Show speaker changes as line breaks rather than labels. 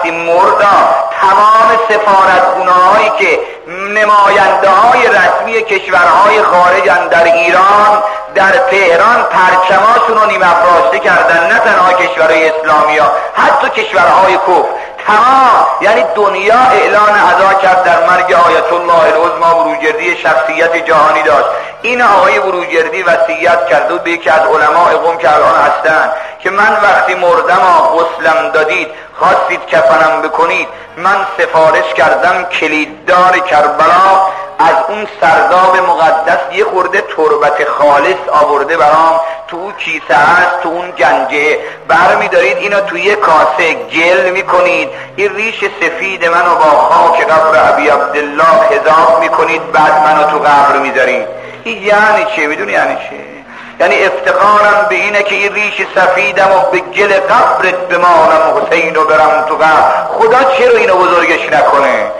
وقتی مردم تمام سفارتخونه‌هایی که نماینده های رسمی کشورهای خارجن در ایران، در تهران، پرچماشون رو نیم افراشته کردن. نه تنها کشورهای اسلامی ها، حتی کشورهای کفر تمام. یعنی دنیا اعلان عزا کرد در مرگ آیت الله العظمی بروجردی، شخصیت جهانی داشت. این آقای بروجردی وصیت کرد و به یکی از علماء قم که الان هستن که من وقتی مردم غسلم دادید خواستید کفنم بکنید، من سفارش کردم کلیددار کربلا از اون سرداب مقدس یه خورده تربت خالص آورده برام، تو اون کیسه هست، تو اون گنجه، برمی دارید اینو توی یه کاسه گل میکنید، این ریش سفید منو با خاک قبر ابی عبدالله حذاف میکنید، بعد منو تو قبر میذارید. این یعنی چه؟ میدونی یعنی چه؟ یعنی افتقارم به اینه که این ریش سفیدم و به گل قبرت بمانم حسین و برم تو قبر. خدا چرا اینو بزرگش نکنه؟